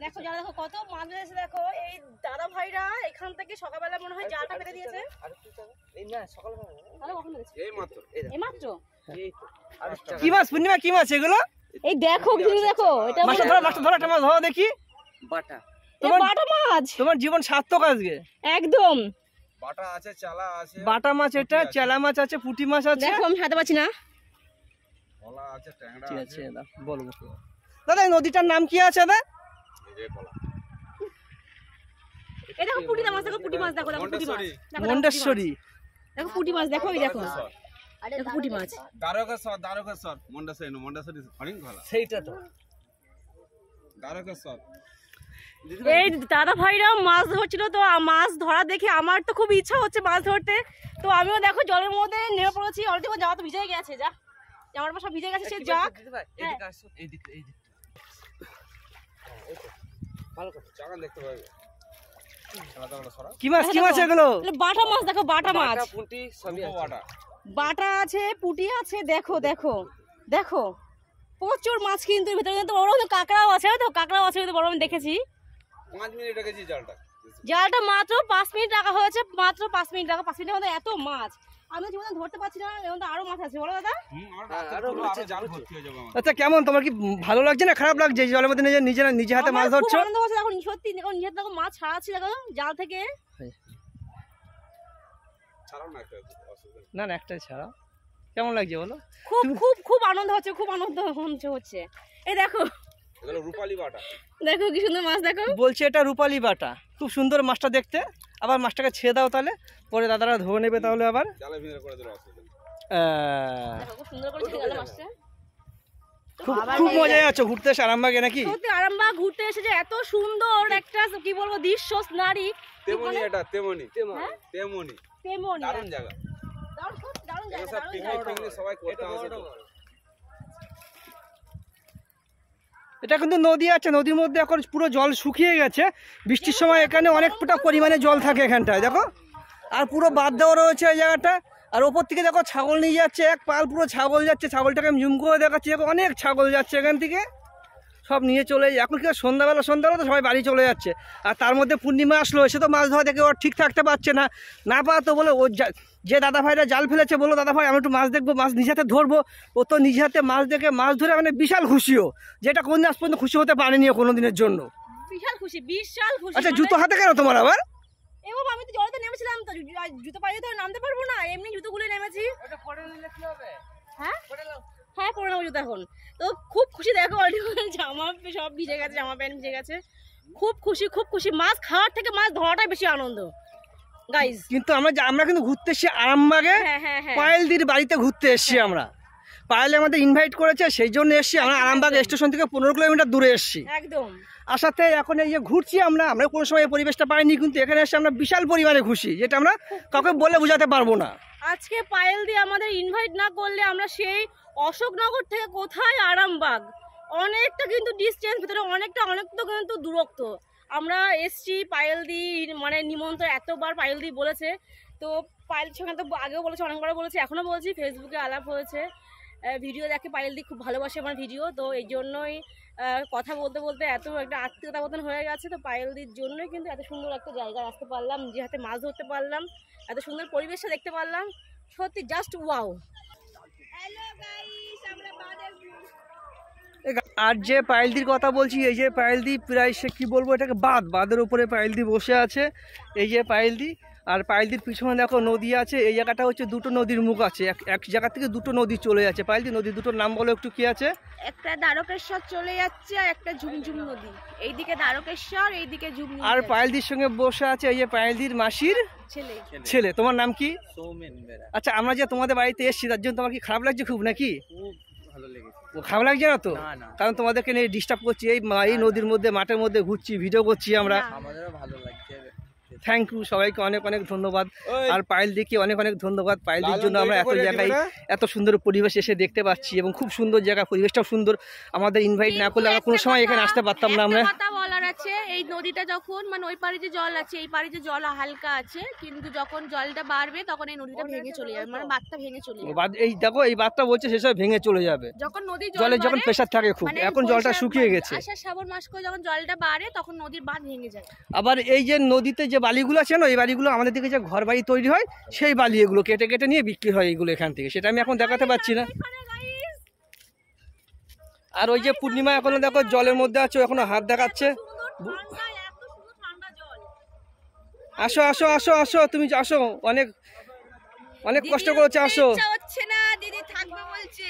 দেখো যারা দেখো কত মাছ এসে দেখো এই দাদা ভাইরা এখান থেকে সকালবেলা মনে হয় জালটা পেতে দিয়েছে। এই না সকালবেলা তাহলে কখন দিয়েছে? এই মাত্র এই তো কি মাছ পূর্ণিমা, কি মাছ এগুলো? এই দেখো ভিডিও দেখো, এটা মাছটা ধরো, মাছটা ধরো, একটা মাছ ধরো দেখি। বাটা তোমার বাটা মাছ, তোমার জীবন সার্থক আজকে একদম। বাটা আছে, চালা আছে, বাটা মাছ, এটা চেলা মাছ আছে, পুঁটি মাছ আছে। দেখো আমি হাতে পাচ্ছি না। কলা আছে, ট্যাংরা ঠিক আছে। আছে দাদা বলবো। দাদা এই নদীটার নাম কি আছে দাদা? এই যে কলা এই দেখো পুঁটি মাছ, দেখো পুঁটি মাছ, দেখো দেখো পুঁটি মাছ, দেখো মন্ডেশ্বরী। দেখো পুঁটি মাছ, দেখো এই দেখো দেখো পুঁটি মাছ। দ্বারকেশ্বর মন্ডেশ্বরী হরিণ কলা সেইটা তো দ্বারকেশ্বর। এই দাদা ভাইরা মাছ ধরছিল, তো মাছ ধরা দেখে আমার তো খুব ইচ্ছা হচ্ছে মাছ ধরতে। তো আমিও দেখো জলের মধ্যে নেমে পড়েছি। অলরেডি আমার জামা তো ভিজে গেছে, যা জামার পর সব ভিজে গেছে, সে যাক। এদিকে আসো, এইদিকে ভালো করে চাগান দেখতে পাবে। কি মাছ, কি মাছ এগুলো? বাটা মাছ, দেখো বাটা মাছ, পুঁটি সবই আছে। বাটা বাটা আছে, পুঁটি আছে, দেখো দেখো দেখো প্রচুর মাছ। কিন্তু এর ভিতরে কিন্তু বড় কাঁকড়াও আছে, তো কাঁকড়াও আছে বড়, আমি দেখেছি। 5 মিনিট রেখেছি জালটা। জালটা মাত্র 5 মিনিট রাখা হয়েছে, মাত্র 5 মিনিট রাখা। 5 মিনিটের মধ্যে এত মাছ আমি জীবনে ধরতে পারছি না। এর মধ্যে আরো মাছ আছে, বলো দাদা। আরো জাল ভর্তি হয়ে যাবে। আচ্ছা কেমন, তোমার কি ভালো লাগছে না খারাপ লাগছে এই জলের মধ্যে নিজে হাতে মাছ ধরছো? খুব আনন্দ হচ্ছে, এখন সত্যি এখন নিজের দেখো মাছ ছাড়াচ্ছি, দেখো জাল থেকে। ছাড়াও না, একটা অসুবিধা না না একটাই ছাড়া। কেমন লাগছে বলো? খুব খুব খুব আনন্দ হচ্ছে, খুব আনন্দ হচ্ছে। এই দেখো এগুলো রূপালী বাটা। দেখো কি সুন্দর মাছ, দেখো বলছে এটা রূপালী বাটা, খুব সুন্দর মাছটা দেখতে। আবার মাছটাকে ছেড়ে দাও, তাহলে পরে দাদারা ধরে নেবে তাহলে আবার। জালে ভিতরে করে দিলে অসুবিধা নেই। দেখো খুব সুন্দর করে ছেড়ে গেল মাছটা। খুব মজায় আছো ঘুরতে এসে আরামবাগে নাকি? সত্যি আরামবাগ ঘুরতে এসেছে, এত সুন্দর একটা কি বলবো দৃশ্য নারী। তেমনি এটা তেমনি হ্যাঁ? তেমনি তেমনি দারুণ জায়গা। দারুণ জায়গা, সব দারুণ পিকনিক জায়গা। টিকনিক সবাই করতে আসে তো। এটা কিন্তু নদী আছে, নদীর মধ্যে এখন পুরো জল শুকিয়ে গেছে। বৃষ্টির সময় এখানে অনেকটা পরিমাণে জল থাকে এখানটায়, দেখো। আর পুরো বাদ দেওয়া রয়েছে এই জায়গাটা। আর ওপর থেকে দেখো ছাগল নিয়ে যাচ্ছে, এক পাল পুরো ছাগল যাচ্ছে। ছাগলটাকে আমি জুম করে দেখাচ্ছি, দেখো অনেক ছাগল যাচ্ছে এখান থেকে, সব নিয়ে চলে যায়। এখন কি সন্ধ্যাবেলা তো সবাই বাড়ি চলে যাচ্ছে। আর তার মধ্যে পূর্ণিমা আসলো, এসে তো মাছ ধরা দেখে ওর ঠিক থাকতে পারছে না। না পারা তো বলে ও যে দাদা ভাইরা জাল ফেলেছে, বলো দাদা ভাই আমি একটু মাছ দেখবো, মাছ নিজে হাতে ধরবো। ও তো নিজে হাতে মাছ দেখে মাছ ধরে মানে বিশাল খুশিও, যেটা কোন আজ পর্যন্ত খুশি হতে পারেনি কোনো দিনের জন্য। বিশাল খুশি, বিশাল খুশি। আচ্ছা জুতো হাতে কেন তোমার আবার? এবং আমি তো জলেতে নেমেছিলাম, তো জুতো পাড়িয়ে তো নামতে পারবো না, এমনি জুতো খুলে নেমেছি। হ্যাঁ হ্যাঁ পরে নেবো জুতো এখন। তো খুব খুশি, দেখো অলরেডি জামা সব ভিজে গেছে, জামা প্যান্ট ভিজে গেছে। খুব খুশি, খুব খুশি। মাছ খাওয়ার থেকে মাছ ধরাটাই বেশি আনন্দ গাইস। কিন্তু আমরা কিন্তু ঘুরতে এসেছি আরামবাগে, হ্যাঁ হ্যাঁ হ্যাঁ পায়েলদির বাড়িতে ঘুরতে এসেছি আমরা। পায়েল আমাদের ইনভাইট করেছে, সেই জন্য এসেছি। আমরা আরামবাগ স্টেশন থেকে 15 কিলোমিটার দূরে এসেছি। একদম। আসাতে এখন এই যে ঘুরছি আমরা কোনো সময় এই পরিবেশটা পাইনি, কিন্তু এখানে এসে আমরা বিশাল পরিমাণে খুশি, যেটা আমরা কাউকে বলে বোঝাতে পারবো না। আজকে পায়েল দিয়ে আমাদের ইনভাইট না করলে আমরা সেই অশোকনগর থেকে কোথায় আরামবাগ, অনেকটা কিন্তু ডিস্টেন্স, ভিতরে অনেকটা কিন্তু দূরত্ব। আমরা এসছি পায়েল দি মানে নিমন্ত্রণ এতবার পায়েল দি বলেছে। তো পায়েল সঙ্গে তো আগেও বলেছে, অনেকবার বলেছে, এখনও বলছি, ফেসবুকে আলাপ হয়েছে, ভিডিও দেখে পায়েল দি খুব ভালোবাসে আমার ভিডিও। তো এই জন্যই কথা বলতে বলতে এত একটা আত্মীয়তা মতন হয়ে গেছে। তো পায়েল দির জন্যই কিন্তু এত সুন্দর একটা জায়গায় আসতে পারলাম, নিজে হাতে মাছ ধরতে পারলাম, এত সুন্দর পরিবেশটা দেখতে পারলাম, সত্যি জাস্ট ওয়াও। আর যে পায়েলদির কথা বলছি, এই যে পায়েলদি প্রায় সে কি বলবো, এটাকে বাঁধের উপরে পায়েলদি বসে আছে। এই যে পায়েলদি, আর পায়েলদির পিছনে দেখো নদী আছে। এই জায়গাটা হচ্ছে দুটো নদীর মুখ আছে, এক জায়গা থেকে দুটো নদী চলে যাচ্ছে। পায়েলদি নদী দুটোর নাম বলো একটু, কি আছে? একটা দ্বারকেশ্বর চলে যাচ্ছে আর একটা ঝুমঝুম নদী, এইদিকে দ্বারকেশ্বর, এইদিকে ঝুমঝুম। আর পায়েলদির সঙ্গে বসে আছে এই যে পায়েলদির মাসির ছেলে। তোমার নাম কি? সৌমেন বেরা। আচ্ছা আমরা যে তোমাদের বাড়িতে এসেছি তার জন্য তোমার কি খারাপ লাগছে খুব নাকি? খুব ভালো লেগেছে। খারাপ লাগছে না তো? কারণ তোমাদেরকে নিয়ে ডিস্টার্ব করছি, এই নদীর মধ্যে মাঠের মধ্যে ঘুরছি, ভিডিও করছি আমরা। আমাদেরও ভালো লাগছে। থ্যাংক ইউ সবাইকে, অনেক অনেক ধন্যবাদ। আর পায়েল দিকে অনেক অনেক ধন্যবাদ। পায়েলদের জন্য আমরা এত জায়গায় এত সুন্দর পরিবেশ এসে দেখতে পাচ্ছি, এবং খুব সুন্দর জায়গা, পরিবেশটাও সুন্দর। আমাদের ইনভাইট না করলে আমরা কোনো সময় এখানে আসতে পারতাম না। আমরা কথা বলার আছে এই নদীটা যখন মানে ওই পারে যে জল আছে এই পারে যে জল হালকা আছে, কিন্তু যখন জলটা বাড়বে তখন এই নদীটা ভেঙে চলে যাবে, মানে বাঁধটা ভেঙে চলে যাবে। এই দেখো এই বাঁধটা বলছে সেসব ভেঙে চলে যাবে যখন নদীর জলের যখন বাড়ে, প্রেশার থাকে খুব, মানে এখন জলটা বৈশাখ শুকিয়ে মাস, গেছে। আষাঢ় শ্রাবণ মাস করে যখন জলটা বাড়ে তখন নদীর বাঁধ ভেঙে যায়। আবার এই যে নদীতে যে বালিগুলো আছে না, এই বালিগুলো আমাদের দিকে যে ঘর বাড়ি তৈরি হয় সেই বালি, এগুলো কেটে কেটে নিয়ে বিক্রি হয় এইগুলো এখান থেকে, সেটা আমি এখন দেখাতে পারছি না। আর ওই যে পূর্ণিমা এখনো দেখো জলের মধ্যে আছে, এখনো হাত দেখাচ্ছে। আসো আসো আসো আসো, তুমি আসো, অনেক অনেক কষ্ট করেছো, আসো। ইচ্ছা হচ্ছে না, দিদি থাকবে বলছে।